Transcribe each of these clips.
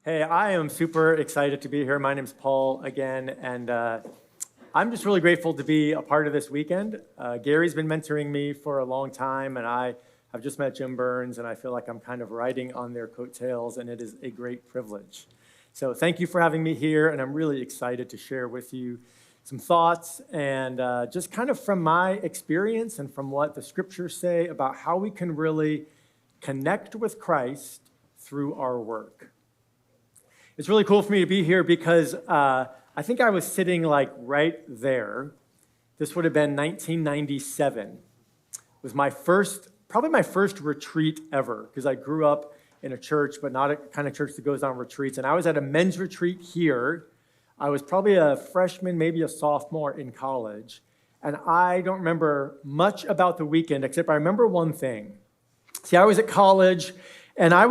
Hey, I am super excited to be here. My name's Paul again, and I'm just really grateful to be a part of this weekend. Gary's been mentoring me for a long time, and I have just met Jim Burns, and I feel like I'm kind of riding on their coattails, and it is a great privilege. So thank you for having me here, and I'm really excited to share with you some thoughts and just kind of from my experience and from what the scriptures say about how we can really connect with Christ through our work. It's really cool for me to be here because I think I was sitting like right there. This would have been 1997. It was probably my first retreat ever, because I grew up in a church, but not a kind of church that goes on retreats. And I was at a men's retreat here. I was probably a freshman, maybe a sophomore in college. And I don't remember much about the weekend, except I remember one thing. See, I was at college, and I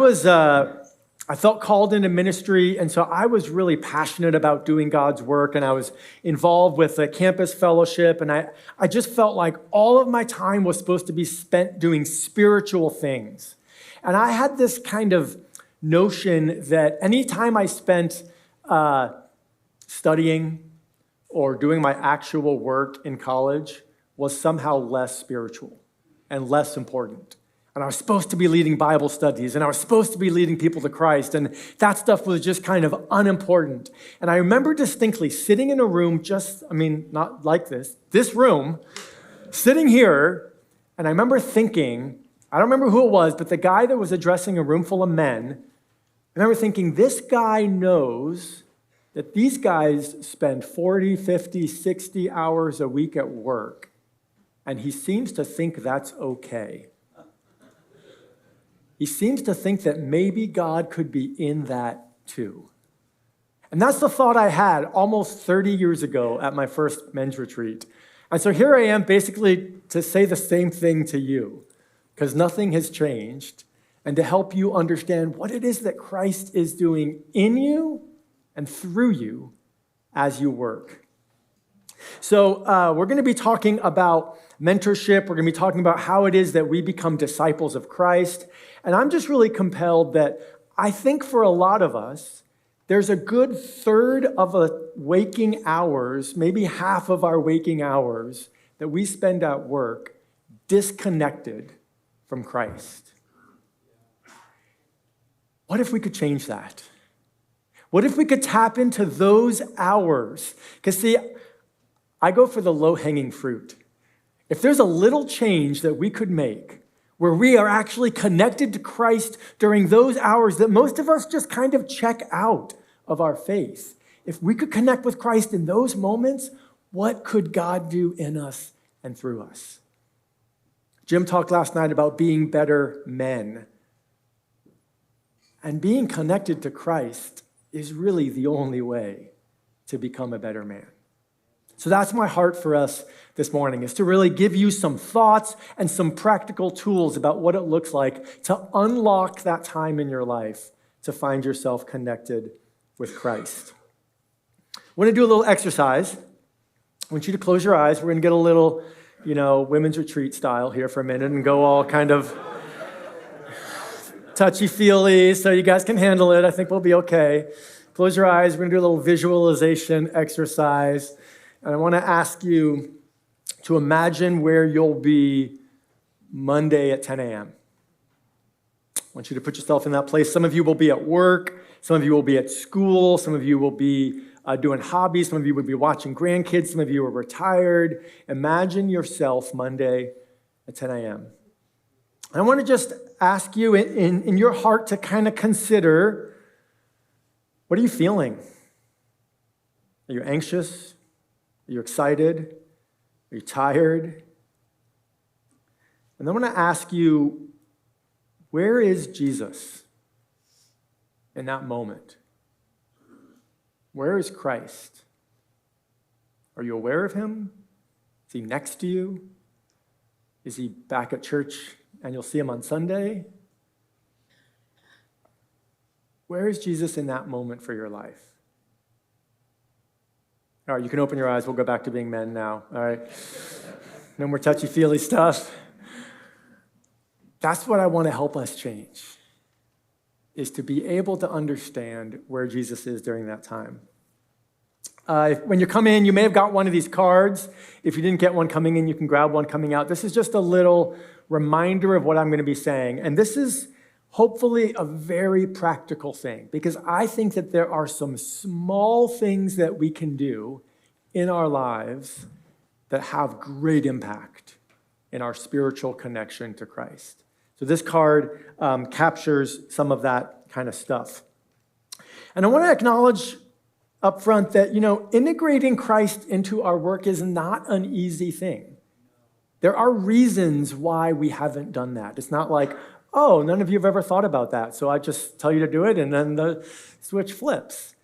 felt called into ministry, and so I was really passionate about doing God's work, and I was involved with the campus fellowship, and I just felt like all of my time was supposed to be spent doing spiritual things. And I had this kind of notion that any time I spent studying or doing my actual work in college was somehow less spiritual and less important. And I was supposed to be leading Bible studies, and I was supposed to be leading people to Christ, and that stuff was just kind of unimportant. And I remember distinctly sitting in a room not like this room, sitting here, and I remember thinking, I don't remember who it was, but the guy that was addressing a room full of men, I remember thinking, this guy knows that these guys spend 40, 50, 60 hours a week at work, and he seems to think that's okay. He seems to think that maybe God could be in that too. And that's the thought I had almost 30 years ago at my first men's retreat. And so here I am basically to say the same thing to you, because nothing has changed, and to help you understand what it is that Christ is doing in you and through you as you work. So we're going to be talking about mentorship. We're going to be talking about how it is that we become disciples of Christ. And I'm just really compelled that I think for a lot of us, there's a good third of a waking hours, maybe half of our waking hours that we spend at work disconnected from Christ. What if we could change that? What if we could tap into those hours? Because see, I go for the low-hanging fruit. If there's a little change that we could make where we are actually connected to Christ during those hours that most of us just kind of check out of our faith, if we could connect with Christ in those moments, what could God do in us and through us? Jim talked last night about being better men. And being connected to Christ is really the only way to become a better man. So that's my heart for us this morning, is to really give you some thoughts and some practical tools about what it looks like to unlock that time in your life to find yourself connected with Christ. I want to do a little exercise. I want you to close your eyes. We're going to get a little, women's retreat style here for a minute and go all kind of touchy-feely so you guys can handle it. I think we'll be okay. Close your eyes. We're going to do a little visualization exercise. And I want to ask you to imagine where you'll be Monday at 10 a.m. I want you to put yourself in that place. Some of you will be at work. Some of you will be at school. Some of you will be doing hobbies. Some of you will be watching grandkids. Some of you are retired. Imagine yourself Monday at 10 a.m. I want to just ask you in your heart to kind of consider, what are you feeling? Are you anxious? Are you excited? Are you tired? And I want to ask you, where is Jesus in that moment? Where is Christ? Are you aware of him? Is he next to you? Is he back at church and you'll see him on Sunday? Where is Jesus in that moment for your life? All right, you can open your eyes. We'll go back to being men now. All right. No more touchy-feely stuff. That's what I want to help us change. is to be able to understand where Jesus is during that time. When you come in, you may have got one of these cards. If you didn't get one coming in, you can grab one coming out. This is just a little reminder of what I'm going to be saying. And this is hopefully a very practical thing, because I think that there are some small things that we can do in our lives that have great impact in our spiritual connection to Christ. So this card captures some of that kind of stuff. And I want to acknowledge up front that, integrating Christ into our work is not an easy thing. There are reasons why we haven't done that. It's not like, oh, none of you have ever thought about that, so I just tell you to do it, and then the switch flips.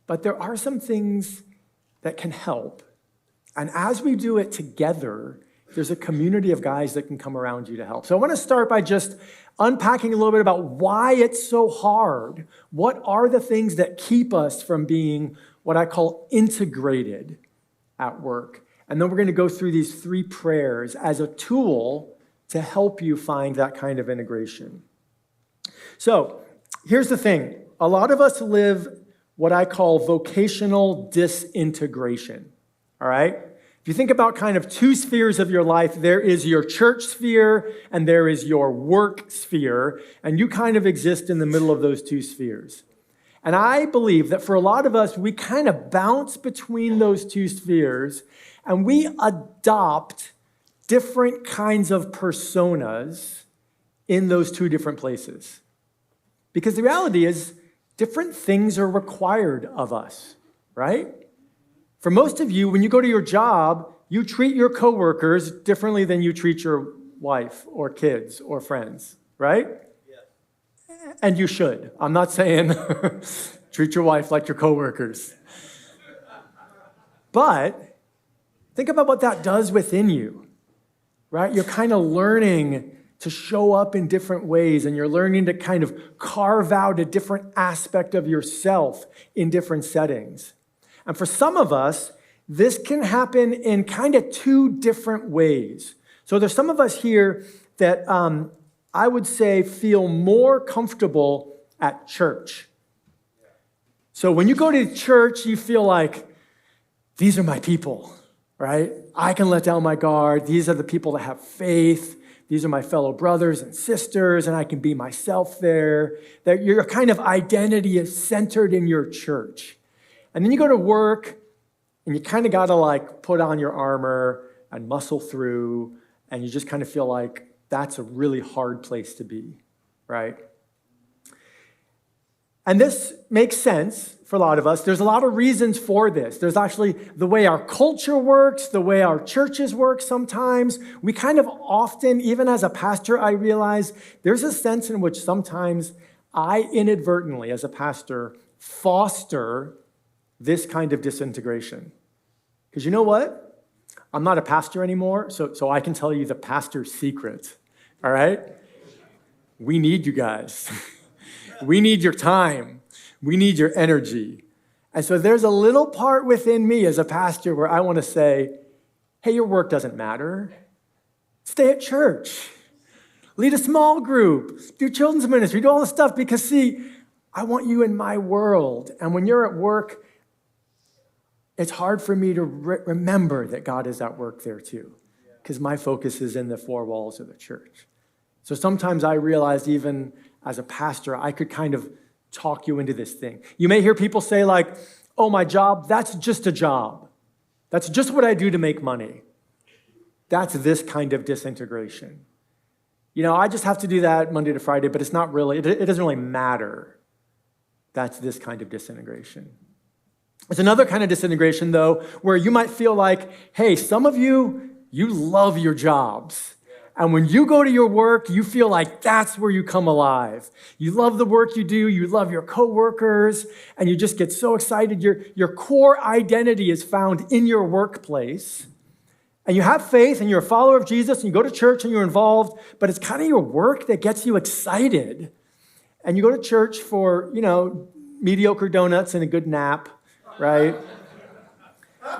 But there are some things that can help. And as we do it together, there's a community of guys that can come around you to help. So I want to start by just unpacking a little bit about why it's so hard. What are the things that keep us from being what I call integrated at work? And then we're going to go through these 3 prayers as a tool to help you find that kind of integration. So here's the thing. A lot of us live what I call vocational disintegration, all right? If you think about kind of 2 spheres of your life, there is your church sphere and there is your work sphere, and you kind of exist in the middle of those 2 spheres. And I believe that for a lot of us, we kind of bounce between those 2 spheres, and we adopt different kinds of personas in those 2 different places. Because the reality is, different things are required of us, right? For most of you, when you go to your job, you treat your coworkers differently than you treat your wife or kids or friends, right? Yes. And you should. I'm not saying treat your wife like your coworkers. But think about what that does within you, right? You're kind of learning to show up in different ways, and you're learning to kind of carve out a different aspect of yourself in different settings. And for some of us, this can happen in kind of 2 different ways. So there's some of us here that I would say feel more comfortable at church. So when you go to church, you feel like, these are my people, right? I can let down my guard. These are the people that have faith. These are my fellow brothers and sisters, and I can be myself there. That your kind of identity is centered in your church. And then you go to work, and you kind of got to put on your armor and muscle through, and you just kind of feel like that's a really hard place to be, right? And this makes sense for a lot of us. There's a lot of reasons for this. There's actually the way our culture works, the way our churches work sometimes. We kind of often, even as a pastor, I realize there's a sense in which sometimes I inadvertently, as a pastor, foster this kind of disintegration. Because you know what? I'm not a pastor anymore, so I can tell you the pastor's secret, all right? We need you guys. We need your time. We need your energy. And so there's a little part within me as a pastor where I want to say, hey, your work doesn't matter. Stay at church. Lead a small group. Do children's ministry. Do all this stuff because, see, I want you in my world. And when you're at work, it's hard for me to remember that God is at work there too, because my focus is in the 4 walls of the church. So sometimes I realized even as a pastor, I could kind of talk you into this thing. You may hear people say oh, my job, that's just a job. That's just what I do to make money. That's this kind of disintegration. I just have to do that Monday to Friday, but it's not really, it doesn't really matter. That's this kind of disintegration. There's another kind of disintegration, though, where you might feel like, hey, some of you love your jobs. And when you go to your work, you feel like that's where you come alive. You love the work you do, you love your coworkers, and you just get so excited. Your core identity is found in your workplace. And you have faith, and you're a follower of Jesus, and you go to church, and you're involved, but it's kind of your work that gets you excited. And you go to church for, mediocre donuts and a good nap, right?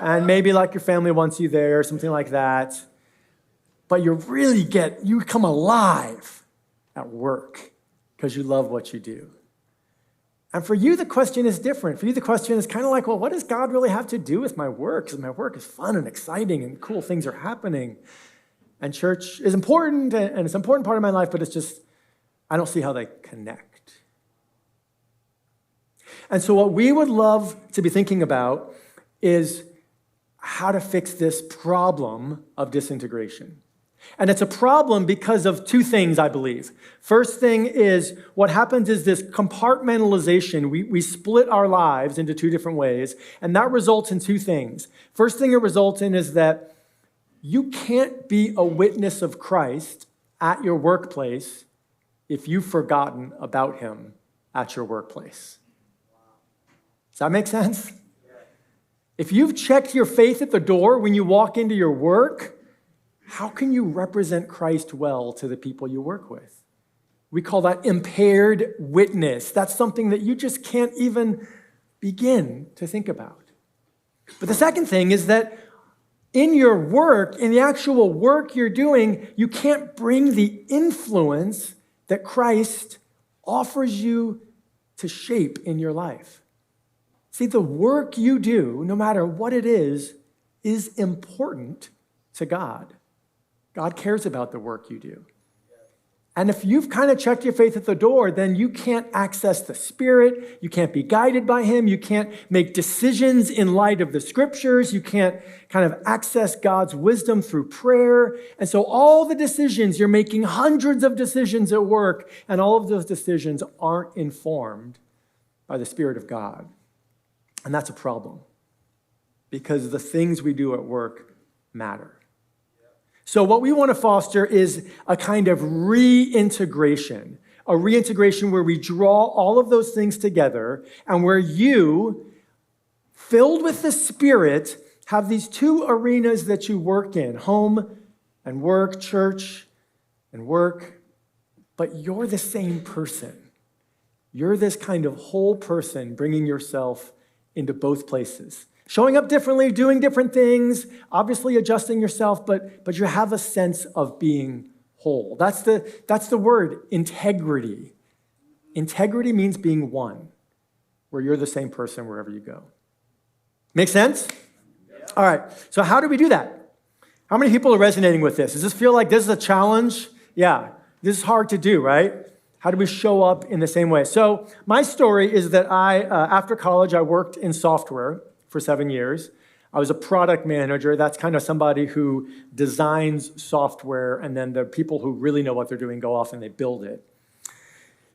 And maybe your family wants you there, something like that. But you come alive at work because you love what you do. And for you, the question is different. For you, the question is kind of like, well, what does God really have to do with my work? Because my work is fun and exciting and cool things are happening. And church is important and it's an important part of my life, but it's just, I don't see how they connect. And so what we would love to be thinking about is how to fix this problem of disintegration. And it's a problem because of two things, I believe. First thing is what happens is this compartmentalization. We split our lives into two different ways, and that results in two things. First thing it results in is that you can't be a witness of Christ at your workplace if you've forgotten about him at your workplace. Does that make sense? If you've checked your faith at the door when you walk into your work, how can you represent Christ well to the people you work with? We call that impaired witness. That's something that you just can't even begin to think about. But the second thing is that in your work, in the actual work you're doing, you can't bring the influence that Christ offers you to shape in your life. See, the work you do, no matter what it is important to God. God cares about the work you do. And if you've kind of checked your faith at the door, then you can't access the Spirit. You can't be guided by him. You can't make decisions in light of the scriptures. You can't kind of access God's wisdom through prayer. And so all the decisions, you're making hundreds of decisions at work, and all of those decisions aren't informed by the Spirit of God. And that's a problem because the things we do at work matter. So what we want to foster is a kind of reintegration, where we draw all of those things together and where you, filled with the Spirit, have these two arenas that you work in, home and work, church and work, but you're the same person. You're this kind of whole person bringing yourself into both places. Showing up differently, doing different things, obviously adjusting yourself, but you have a sense of being whole. That's the word, integrity. Integrity means being one, where you're the same person wherever you go. Make sense? Yeah. All right, so how do we do that? How many people are resonating with this? Does this feel like this is a challenge? Yeah, this is hard to do, right? How do we show up in the same way? So my story is that after college, I worked in software for 7 years. I was a product manager. That's kind of somebody who designs software, and then the people who really know what they're doing go off and they build it.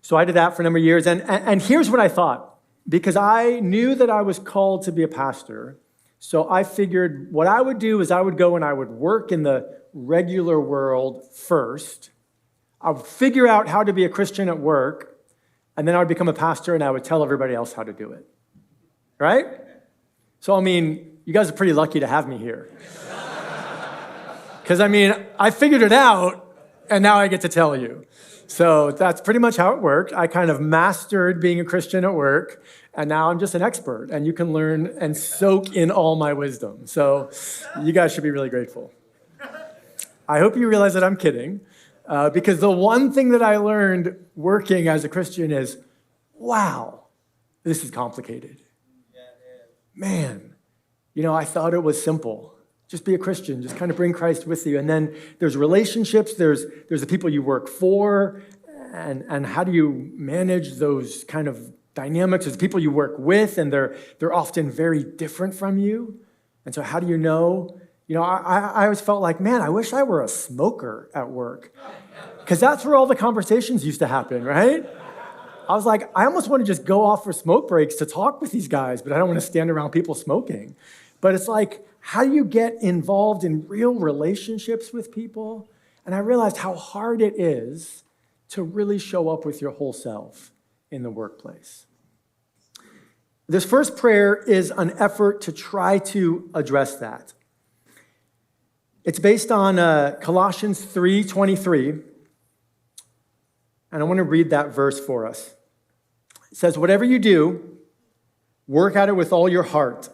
So I did that for a number of years, and here's what I thought. Because I knew that I was called to be a pastor, so I figured what I would do is I would go and I would work in the regular world first. I would figure out how to be a Christian at work, and then I would become a pastor and I would tell everybody else how to do it. Right? So, I mean, you guys are pretty lucky to have me here. Because, I mean, I figured it out, and now I get to tell you. So that's pretty much how it worked. I kind of mastered being a Christian at work, and now I'm just an expert, and you can learn and soak in all my wisdom. So you guys should be really grateful. I hope you realize that I'm kidding, because the one thing that I learned working as a Christian is, wow, this is complicated. Man, I thought it was simple. Just be a Christian, just kind of bring Christ with you. And then there's relationships, there's the people you work for, and how do you manage those kind of dynamics? There's people you work with, and they're often very different from you. And so how do you know? I always felt like, man, I wish I were a smoker at work. Because that's where all the conversations used to happen, right? I was like, I almost want to just go off for smoke breaks to talk with these guys, but I don't want to stand around people smoking. But it's like, how do you get involved in real relationships with people? And I realized how hard it is to really show up with your whole self in the workplace. This first prayer is an effort to try to address that. It's based on Colossians 3:23. And I want to read that verse for us. It says, whatever you do, work at it with all your heart,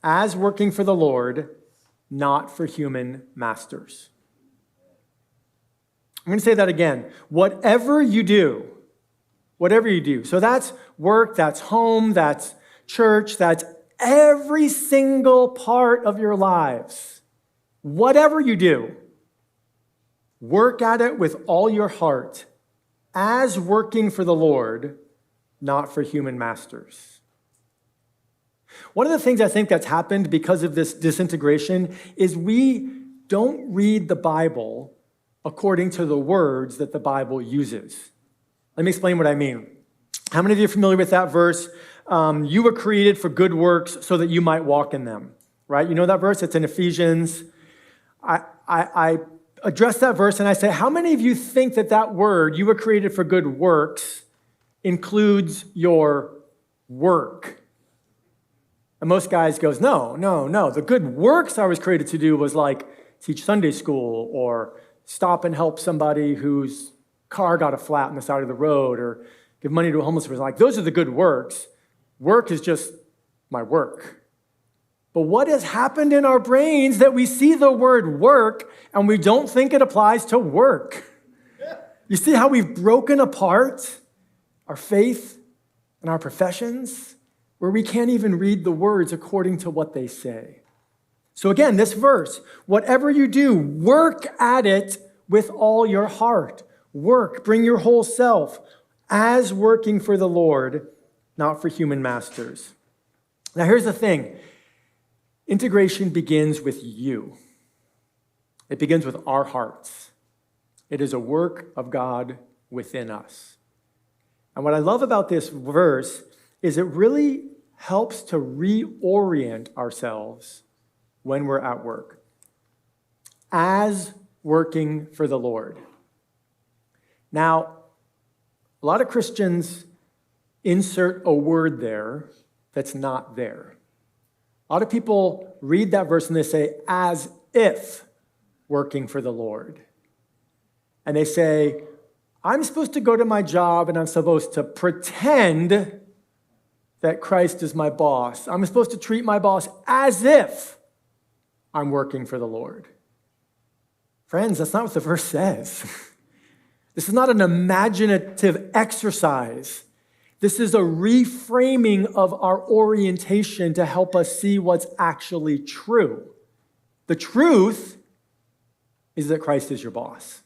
as working for the Lord, not for human masters. I'm going to say that again. Whatever you do, Whatever you do. So that's work, that's home, that's church, that's every single part of your lives. Whatever you do, work at it with all your heart as working for the Lord, not for human masters. One of the things I think that's happened because of this disintegration is we don't read the Bible according to the words that the Bible uses. Let me explain what I mean. How many of you are familiar with that verse? You were created for good works so that you might walk in them, right? You know that verse? It's in Ephesians. I address that verse and I say, how many of you think that that word, you were created for good works, includes your work? And most guys goes, no. The good works I was created to do was like teach Sunday school or stop and help somebody whose car got a flat on the side of the road or give money to a homeless person. Like, those are the good works. Work is just my work. But what has happened in our brains that we see the word work and we don't think it applies to work? You see how we've broken apart our faith and our professions, where we can't even read the words according to what they say. So again, this verse, whatever you do, work at it with all your heart. Work, bring your whole self as working for the Lord, not for human masters. Now here's the thing. Integration begins with you. It begins with our hearts. It is a work of God within us. And what I love about this verse is it really helps to reorient ourselves when we're at work as working for the Lord. Now, a lot of Christians insert a word there that's not there. A lot of people read that verse and they say, as if working for the Lord. And they say, I'm supposed to go to my job and I'm supposed to pretend that Christ is my boss. I'm supposed to treat my boss as if I'm working for the Lord. Friends, that's not what the verse says. This is not an imaginative exercise. This is a reframing of our orientation to help us see what's actually true. The truth is that Christ is your boss.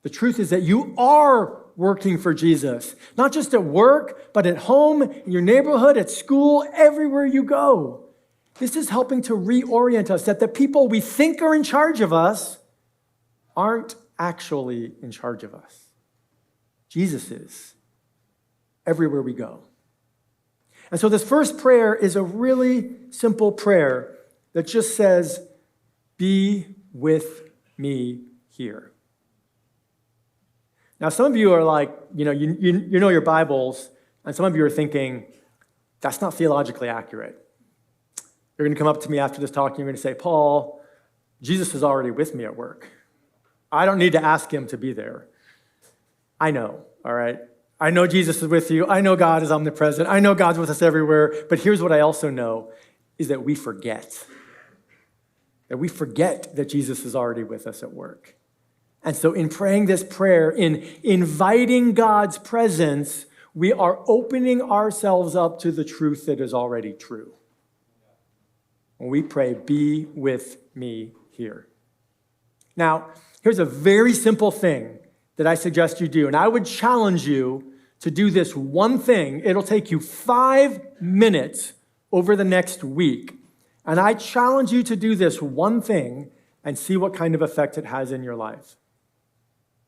The truth is that you are working for Jesus, not just at work, but at home, in your neighborhood, at school, everywhere you go. This is helping to reorient us that the people we think are in charge of us aren't actually in charge of us. Jesus is everywhere we go. And so this first prayer is a really simple prayer that just says, be with me here. Now, some of you are like, you know your Bibles, and some of you are thinking, that's not theologically accurate. You're going to come up to me after this talk, and you're going to say, Paul, Jesus is already with me at work. I don't need to ask him to be there. I know, all right? I know Jesus is with you. I know God is omnipresent. I know God's with us everywhere. But here's what I also know, is that we forget. That we forget that Jesus is already with us at work. And so in praying this prayer, in inviting God's presence, we are opening ourselves up to the truth that is already true. When we pray, be with me here. Now, here's a very simple thing that I suggest you do. And I would challenge you to do this one thing. It'll take you 5 minutes over the next week. And I challenge you to do this one thing and see what kind of effect it has in your life.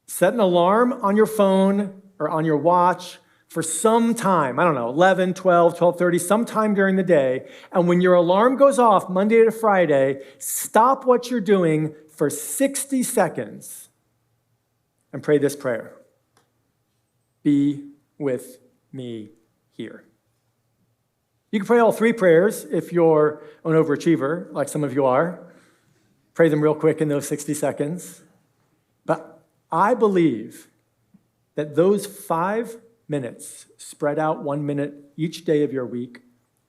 Set an alarm on your phone or on your watch for some time, I don't know, 11, 12, 12:30, sometime during the day. And when your alarm goes off Monday to Friday, stop what you're doing for 60 seconds and pray this prayer. Be with me here. You can pray all 3 prayers if you're an overachiever, like some of you are. Pray them real quick in those 60 seconds. But I believe that those 5 minutes spread out 1 minute each day of your week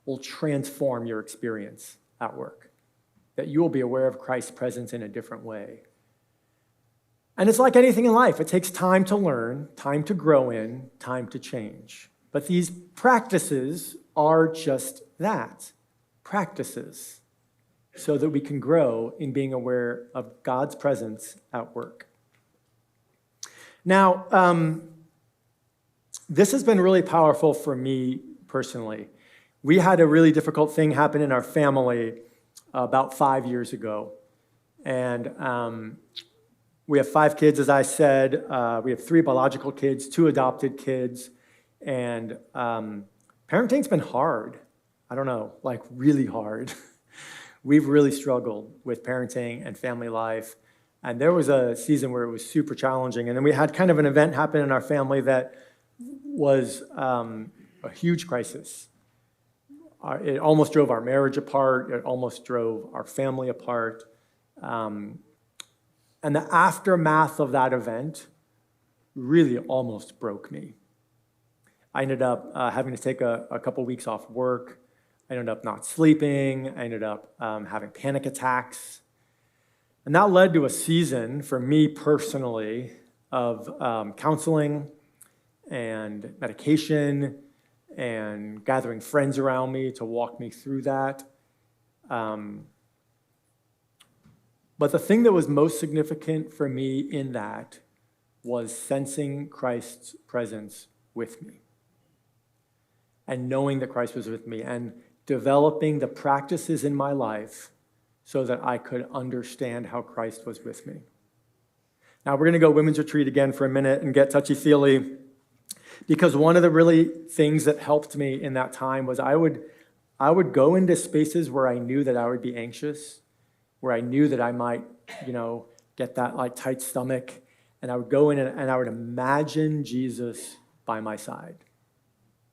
will transform your experience at work. That you will be aware of Christ's presence in a different way. And it's like anything in life. It takes time to learn, time to grow in, time to change. But these practices are just that, practices, so that we can grow in being aware of God's presence at work. Now, this has been really powerful for me personally. We had a really difficult thing happen in our family about 5 years ago. And we have 5 kids, as I said. We have 3 biological kids, 2 adopted kids. And parenting's been hard. I don't know, like really hard. We've really struggled with parenting and family life. And there was a season where it was super challenging. And then we had kind of an event happen in our family that was a huge crisis. It almost drove our marriage apart. It almost drove our family apart. And the aftermath of that event really almost broke me. I ended up having to take a couple weeks off work. I ended up not sleeping. I ended up having panic attacks. And that led to a season for me personally of counseling and medication and gathering friends around me to walk me through that. But the thing that was most significant for me in that was sensing Christ's presence with me and knowing that Christ was with me and developing the practices in my life so that I could understand how Christ was with me. Now, we're going to go women's retreat again for a minute and get touchy-feely, because one of the really things that helped me in that time was I would go into spaces where I knew that I would be anxious, where I knew that I might, get that like tight stomach, and I would go in and I would imagine Jesus by my side.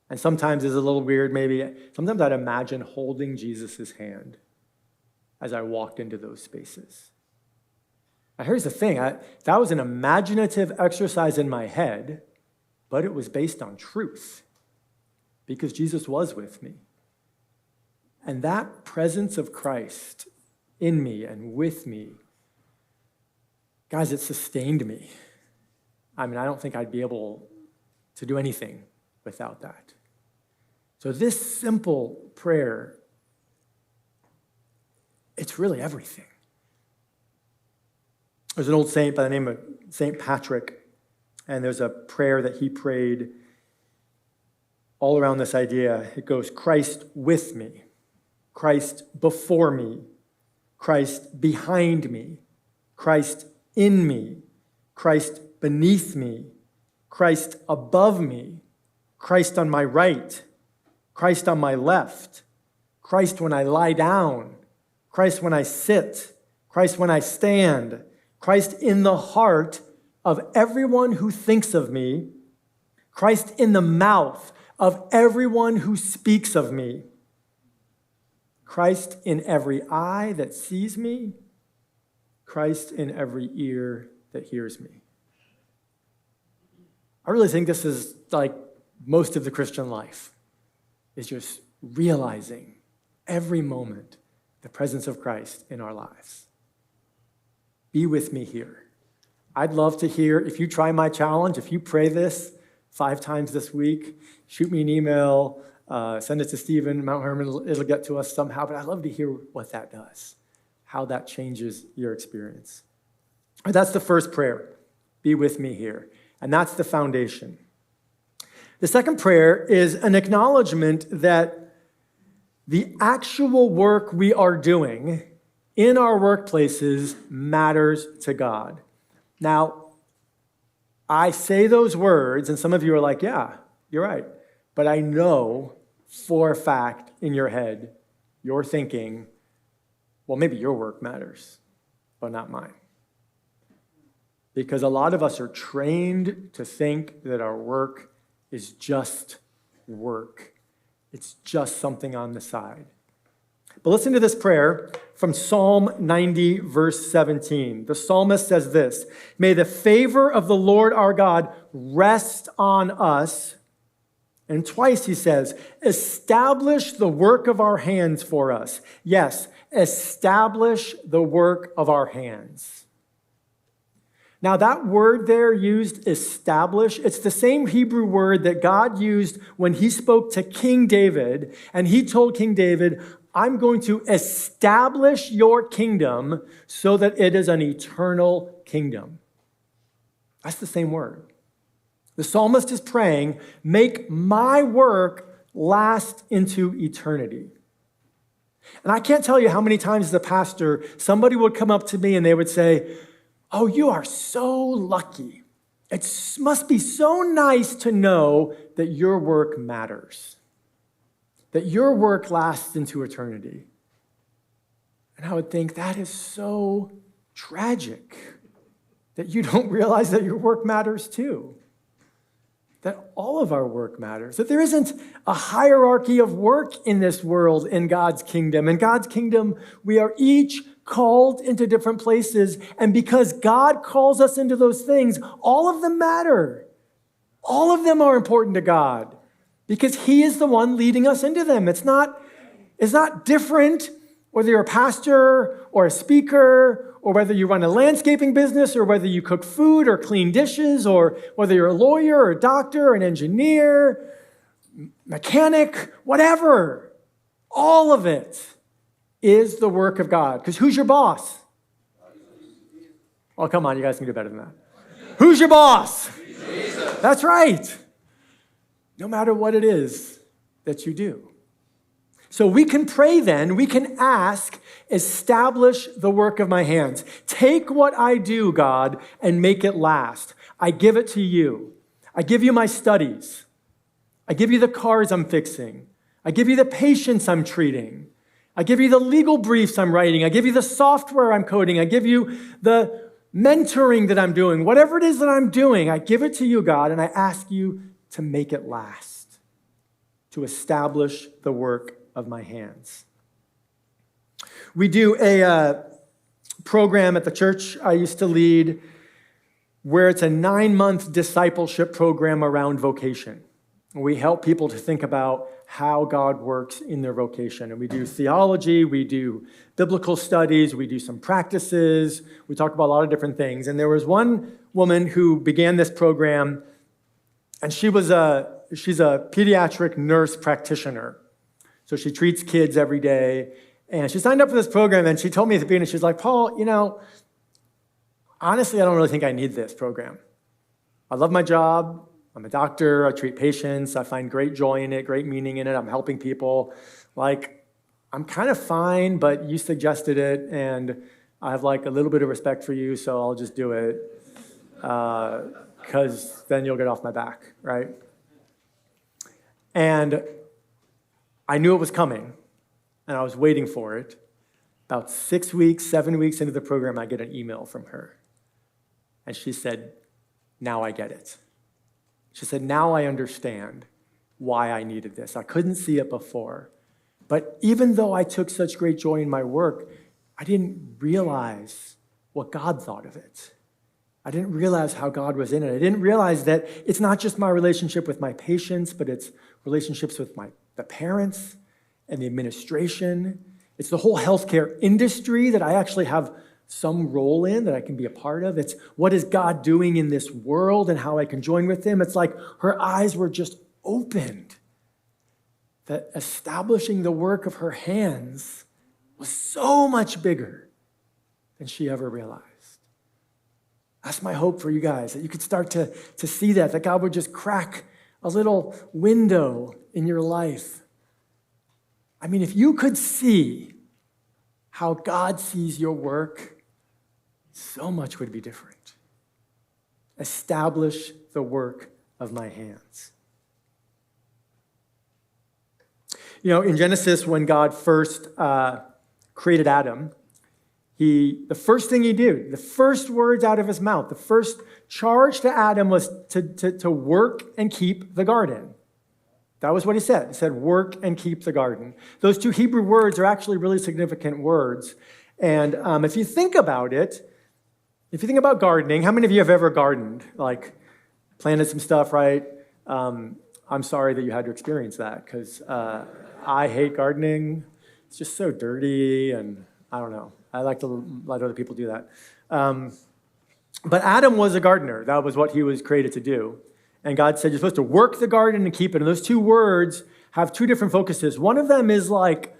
And sometimes it's a little weird, maybe. Sometimes I'd imagine holding Jesus' hand as I walked into those spaces. Now, here's the thing. That was an imaginative exercise in my head, but it was based on truth because Jesus was with me. And that presence of Christ in me and with me, guys, it sustained me. I mean, I don't think I'd be able to do anything without that. So this simple prayer, it's really everything. There's an old saint by the name of St. Patrick, and there's a prayer that he prayed all around this idea. It goes, Christ with me, Christ before me, Christ behind me, Christ in me, Christ beneath me, Christ above me, Christ on my right, Christ on my left, Christ when I lie down, Christ when I sit, Christ when I stand, Christ in the heart of everyone who thinks of me, Christ in the mouth of everyone who speaks of me, Christ in every eye that sees me, Christ in every ear that hears me. I really think this is like most of the Christian life, is just realizing every moment the presence of Christ in our lives. Be with me here. I'd love to hear, if you try my challenge, if you pray this 5 times this week, shoot me an email, send it to Stephen, Mount Hermon, it'll get to us somehow, but I'd love to hear what that does, how that changes your experience. That's the first prayer, be with me here, and that's the foundation. The second prayer is an acknowledgement that the actual work we are doing in our workplaces matters to God. Now, I say those words, and some of you are like, yeah, you're right. But I know for a fact in your head, you're thinking, well, maybe your work matters, but not mine. Because a lot of us are trained to think that our work is just work. It's just something on the side. But listen to this prayer from Psalm 90, verse 17. The psalmist says this, "May the favor of the Lord our God rest on us." And twice he says, "Establish the work of our hands for us." Yes, establish the work of our hands. Now, that word there used, establish, it's the same Hebrew word that God used when he spoke to King David, and he told King David, I'm going to establish your kingdom so that it is an eternal kingdom. That's the same word. The psalmist is praying, make my work last into eternity. And I can't tell you how many times as a pastor, somebody would come up to me and they would say, oh, you are so lucky. It must be so nice to know that your work matters, that your work lasts into eternity. And I would think that is so tragic that you don't realize that your work matters too, that all of our work matters, that there isn't a hierarchy of work in this world in God's kingdom. In God's kingdom, we are each called into different places, and because God calls us into those things, all of them matter. All of them are important to God because he is the one leading us into them. It's not different whether you're a pastor or a speaker or whether you run a landscaping business or whether you cook food or clean dishes or whether you're a lawyer or a doctor or an engineer, mechanic, whatever. All of it is the work of God. Because who's your boss? Oh, come on, you guys can do better than that. Who's your boss? Jesus. That's right. No matter what it is that you do. So we can pray then, we can ask, establish the work of my hands. Take what I do, God, and make it last. I give it to you. I give you my studies. I give you the cars I'm fixing. I give you the patients I'm treating. I give you the legal briefs I'm writing. I give you the software I'm coding. I give you the mentoring that I'm doing. Whatever it is that I'm doing, I give it to you, God, and I ask you to make it last, to establish the work of my hands. We do a program at the church I used to lead where it's a 9-month discipleship program around vocation. We help people to think about how God works in their vocation. And we do theology, we do biblical studies, we do some practices, we talk about a lot of different things. And there was one woman who began this program, and she's a pediatric nurse practitioner. So she treats kids every day. And she signed up for this program, and she told me at the beginning, she's like, Paul, honestly, I don't really think I need this program. I love my job. I'm a doctor, I treat patients, I find great joy in it, great meaning in it, I'm helping people. I'm kind of fine, but you suggested it, and I have a little bit of respect for you, so I'll just do it, because then you'll get off my back, right? And I knew it was coming, and I was waiting for it. About 6 weeks, 7 weeks into the program, I get an email from her, and she said, now I get it. She said, now I understand why I needed this. I couldn't see it before. But even though I took such great joy in my work, I didn't realize what God thought of it. I didn't realize how God was in it. I didn't realize that it's not just my relationship with my patients, but it's relationships with the parents and the administration. It's the whole healthcare industry that I actually have some role in, that I can be a part of. It's what is God doing in this world and how I can join with him. It's like her eyes were just opened, that establishing the work of her hands was so much bigger than she ever realized. That's my hope for you guys, that you could start to see that God would just crack a little window in your life. I mean, if you could see how God sees your work, so much would be different. Establish the work of my hands. In Genesis, when God first created Adam, the first thing he did, the first words out of his mouth, the first charge to Adam was to work and keep the garden. That was what he said. He said, work and keep the garden. Those two Hebrew words are actually really significant words. And if you think about it, if you think about gardening, how many of you have ever gardened? Planted some stuff, right? I'm sorry that you had to experience that, because I hate gardening. It's just so dirty, and I don't know. I like to let other people do that. But Adam was a gardener. That was what he was created to do. And God said, you're supposed to work the garden and keep it. And those two words have two different focuses. One of them is like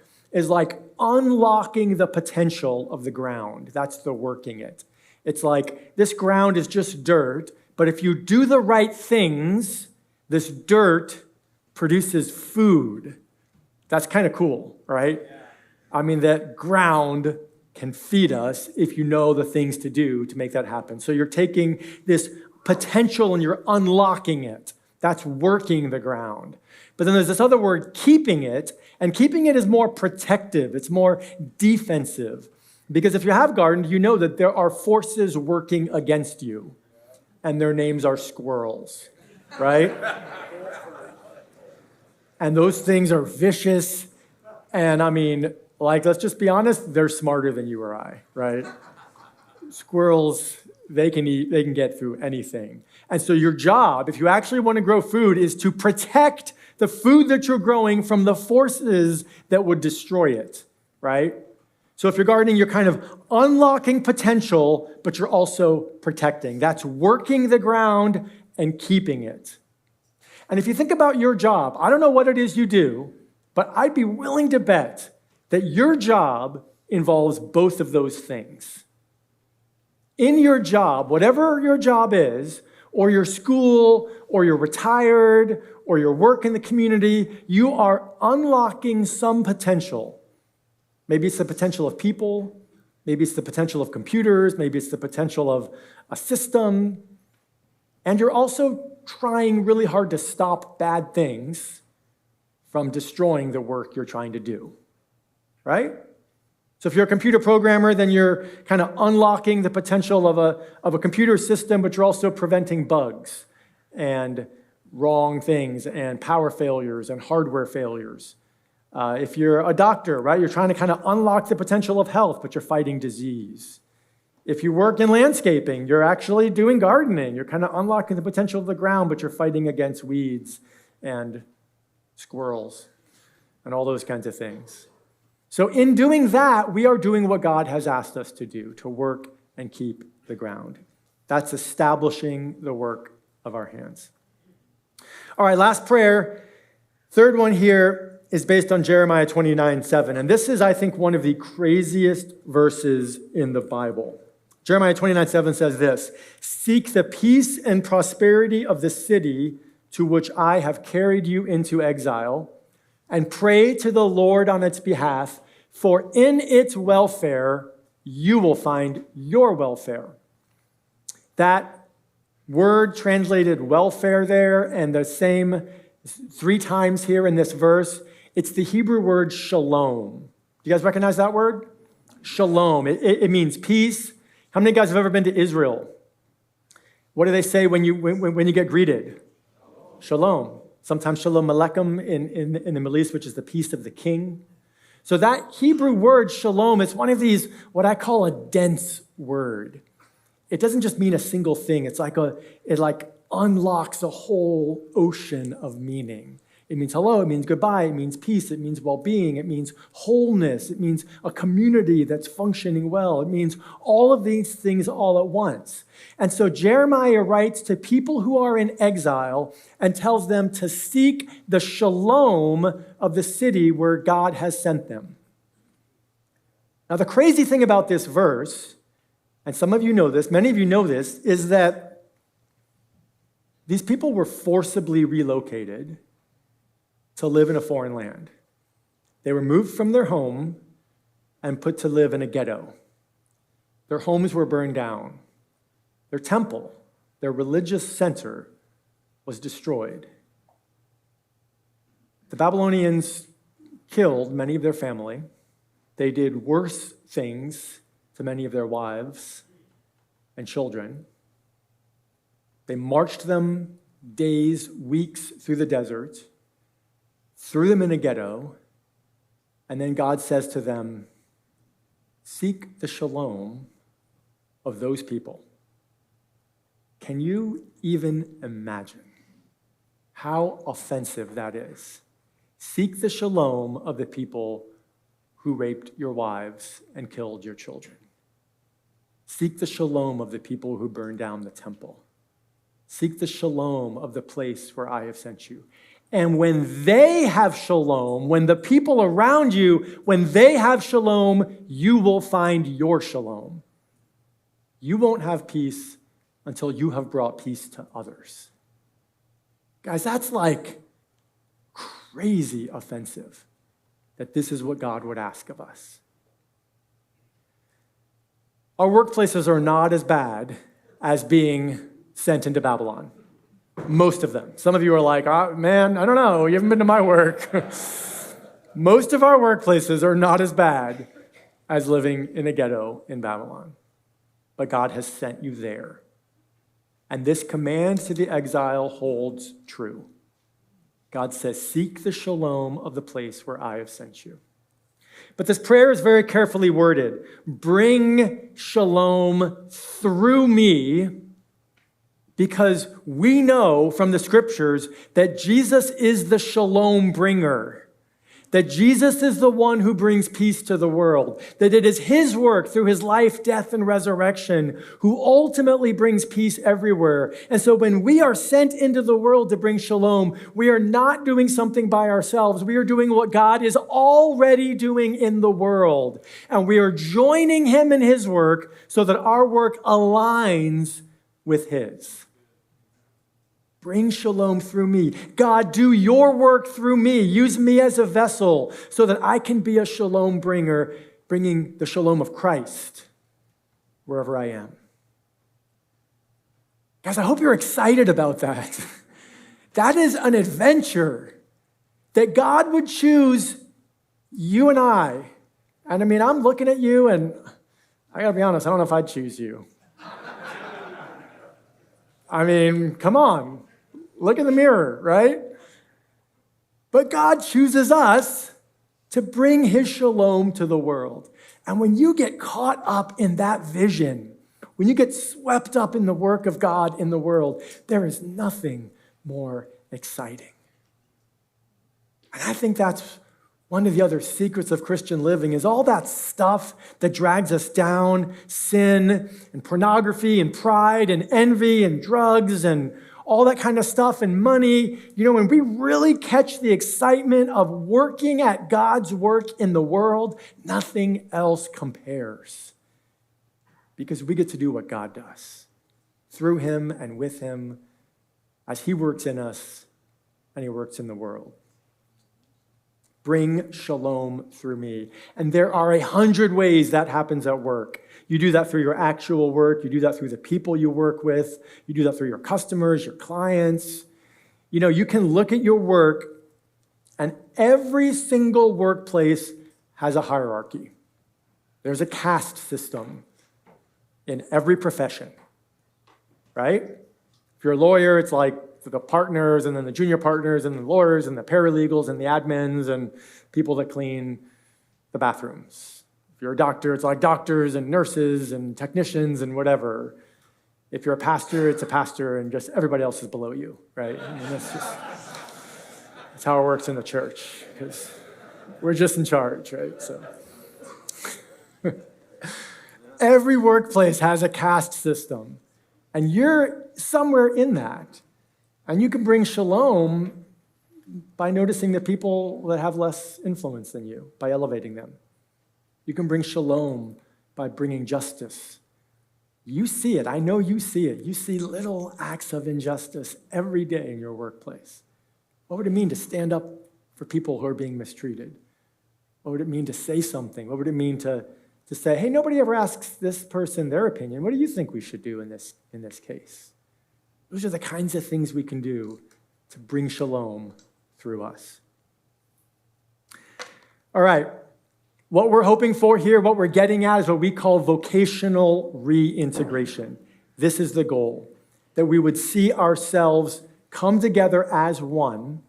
unlocking the potential of the ground. That's the working it. It's like this ground is just dirt, but if you do the right things, this dirt produces food. That's kind of cool, right? I mean, that ground can feed us if you know the things to do to make that happen. So you're taking this potential and you're unlocking it. That's working the ground. But then there's this other word, keeping it, and keeping it is more protective. It's more defensive. Because if you have gardened, you know that there are forces working against you, and their names are squirrels, right? And those things are vicious, and I mean, like, let's just be honest, they're smarter than you or I, right? Squirrels, they can get through anything. And so your job, if you actually want to grow food, is to protect the food that you're growing from the forces that would destroy it, right? So if you're gardening, you're kind of unlocking potential, but you're also protecting. That's working the ground and keeping it. And if you think about your job, I don't know what it is you do, but I'd be willing to bet that your job involves both of those things. In your job, whatever your job is, or your school, or you're retired, or your work in the community, you are unlocking some potential. Maybe it's the potential of people, maybe it's the potential of computers, maybe it's the potential of a system, and you're also trying really hard to stop bad things from destroying the work you're trying to do, right? So if you're a computer programmer, then you're kind of unlocking the potential of a computer system, but you're also preventing bugs and wrong things and power failures and hardware failures. If you're a doctor, right, you're trying to kind of unlock the potential of health, but you're fighting disease. If you work in landscaping, you're actually doing gardening. You're kind of unlocking the potential of the ground, but you're fighting against weeds and squirrels and all those kinds of things. So in doing that, we are doing what God has asked us to do, to work and keep the ground. That's establishing the work of our hands. All right, last prayer. Third one here is based on Jeremiah 29:7. And this is, I think, one of the craziest verses in the Bible. Jeremiah 29:7 says this, "Seek the peace and prosperity of the city to which I have carried you into exile, and pray to the Lord on its behalf, for in its welfare you will find your welfare." That word translated welfare there, and the same 3 times here in this verse, it's the Hebrew word shalom. Do you guys recognize that word? Shalom. It means peace. How many of you guys have ever been to Israel? What do they say when you get greeted? Shalom. Sometimes shalom aleichem in the Middle East, which is the peace of the king. So that Hebrew word shalom is one of these, what I call a dense word. It doesn't just mean a single thing. It unlocks a whole ocean of meaning. It means hello, it means goodbye, it means peace, it means well-being, it means wholeness, it means a community that's functioning well. It means all of these things all at once. And so Jeremiah writes to people who are in exile and tells them to seek the shalom of the city where God has sent them. Now, the crazy thing about this verse, and some of you know this, many of you know this, is that these people were forcibly relocated to live in a foreign land. They were moved from their home and put to live in a ghetto. Their homes were burned down. Their temple, their religious center, was destroyed. The Babylonians killed many of their family. They did worse things to many of their wives and children. They marched them days, weeks through the desert, threw them in a ghetto, and then God says to them, seek the shalom of those people. Can you even imagine how offensive that is? Seek the shalom of the people who raped your wives and killed your children. Seek the shalom of the people who burned down the temple. Seek the shalom of the place where I have sent you. And when they have shalom, when the people around you, when they have shalom, you will find your shalom. You won't have peace until you have brought peace to others. Guys, that's like crazy offensive that this is what God would ask of us. Our workplaces are not as bad as being sent into Babylon. Most of them. Some of you are like, oh, man, I don't know. You haven't been to my work. Most of our workplaces are not as bad as living in a ghetto in Babylon. But God has sent you there. And this command to the exile holds true. God says, seek the shalom of the place where I have sent you. But this prayer is very carefully worded. Bring shalom through me, because we know from the scriptures that Jesus is the shalom bringer, that Jesus is the one who brings peace to the world, that it is his work through his life, death, and resurrection who ultimately brings peace everywhere. And so when we are sent into the world to bring shalom, we are not doing something by ourselves. We are doing what God is already doing in the world. And we are joining him in his work so that our work aligns with his. Bring shalom through me. God, do your work through me. Use me as a vessel so that I can be a shalom bringer, bringing the shalom of Christ wherever I am. Guys, I hope you're excited about that. That is an adventure that God would choose you and I. And I mean, I'm looking at you and I gotta be honest, I don't know if I'd choose you. I mean, come on. Look in the mirror, right? But God chooses us to bring his shalom to the world. And when you get caught up in that vision, when you get swept up in the work of God in the world, there is nothing more exciting. And I think that's one of the other secrets of Christian living is all that stuff that drags us down, sin and pornography and pride and envy and drugs and all that kind of stuff and money. You know, when we really catch the excitement of working at God's work in the world, nothing else compares. Because we get to do what God does through him and with him as he works in us and he works in the world. Bring shalom through me. And there are 100 ways that happens at work. You do that through your actual work. You do that through the people you work with. You do that through your customers, your clients. You know, you can look at your work, and every single workplace has a hierarchy. There's a caste system in every profession, right? If you're a lawyer, it's like the partners and then the junior partners and the lawyers and the paralegals and the admins and people that clean the bathrooms. If you're a doctor, it's like doctors and nurses and technicians and whatever. If you're a pastor, it's a pastor and just everybody else is below you, right? I mean, that's how it works in the church because we're just in charge, right? So every workplace has a caste system and you're somewhere in that. And you can bring shalom by noticing the people that have less influence than you, by elevating them. You can bring shalom by bringing justice. You see it. I know you see it. You see little acts of injustice every day in your workplace. What would it mean to stand up for people who are being mistreated? What would it mean to say something? What would it mean to say, hey, nobody ever asks this person their opinion. What do you think we should do in this case? Those are the kinds of things we can do to bring shalom through us. All right. What we're hoping for here, what we're getting at is what we call vocational reintegration. This is the goal, that we would see ourselves come together as one.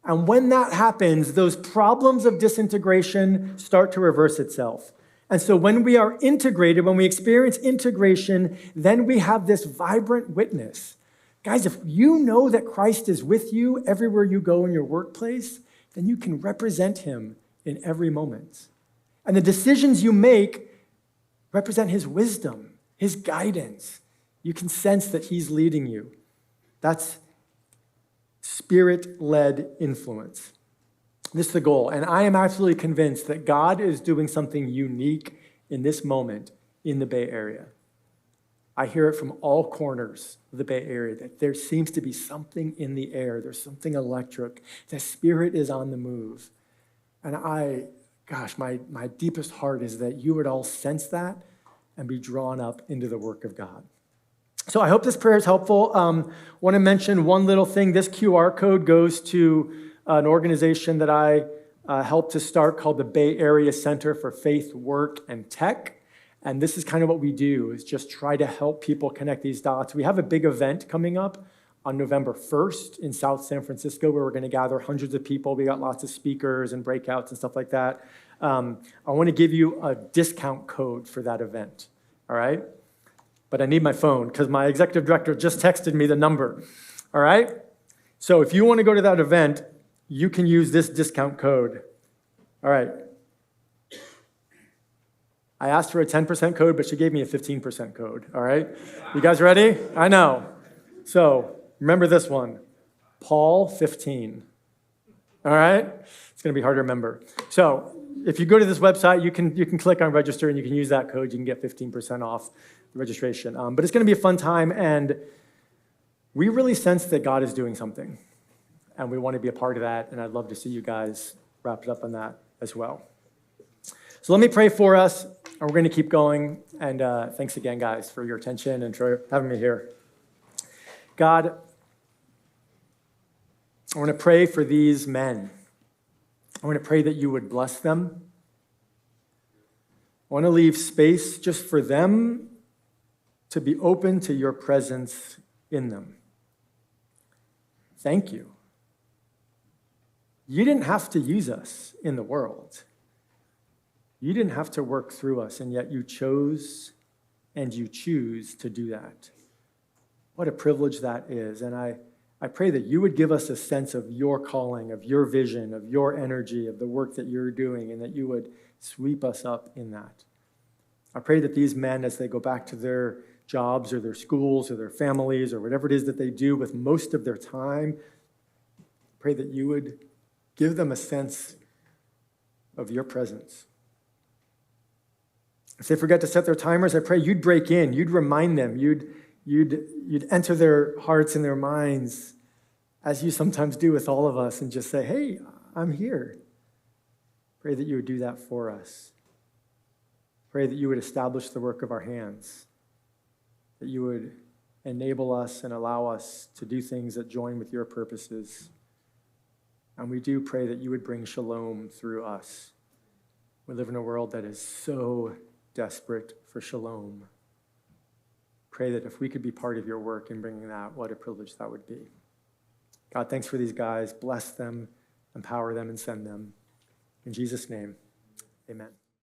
And when that happens, those problems of disintegration start to reverse itself. And so when we are integrated, when we experience integration, then we have this vibrant witness. Guys, if you know that Christ is with you everywhere you go in your workplace, then you can represent him in every moment. And the decisions you make represent his wisdom. his guidance. You can sense that he's leading you. That's Spirit-led influence. This is the goal. And I am absolutely convinced that God is doing something unique in this moment in the Bay Area. I hear it from all corners of the Bay Area that there seems to be something in the air. There's something electric. The Spirit is on the move. And my deepest heart is that you would all sense that and be drawn up into the work of God. So I hope this prayer is helpful. Want to mention one little thing. This QR code goes to an organization that I helped to start called the Bay Area Center for Faith, Work, and Tech. And this is kind of what we do, is just try to help people connect these dots. We have a big event coming up on November 1st in South San Francisco where we're going to gather hundreds of people. We got lots of speakers and breakouts and stuff like that. I want to give you a discount code for that event, all right? But I need my phone because my executive director just texted me the number, all right? So if you want to go to that event, you can use this discount code, all right? I asked for a 10% code, but she gave me a 15% code, all right? You guys ready? I know. So remember this one, Paul 15, all right? It's going to be hard to remember. So if you go to this website, you can click on register and you can use that code. You can get 15% off the registration. But it's going to be a fun time, and we really sense that God is doing something, and we want to be a part of that, and I'd love to see you guys wrapped up on that as well. So let me pray for us, and we're going to keep going, and thanks again, guys, for your attention and for having me here. God, I want to pray for these men. I want to pray that you would bless them. I want to leave space just for them to be open to your presence in them. Thank you. You didn't have to use us in the world. You didn't have to work through us, and yet you chose and you choose to do that. What a privilege that is. And I pray that you would give us a sense of your calling, of your vision, of your energy, of the work that you're doing, and that you would sweep us up in that. I pray that these men, as they go back to their jobs or their schools or their families or whatever it is that they do with most of their time, pray that you would give them a sense of your presence. If they forget to set their timers, I pray you'd break in, you'd remind them, you'd enter their hearts and their minds, as you sometimes do with all of us, and just say, hey, I'm here. Pray that you would do that for us. Pray that you would establish the work of our hands, that you would enable us and allow us to do things that join with your purposes. And we do pray that you would bring shalom through us. We live in a world that is so desperate for shalom. Pray that if we could be part of your work in bringing that, what a privilege that would be. God, thanks for these guys. Bless them, empower them, and send them. In Jesus' name, amen.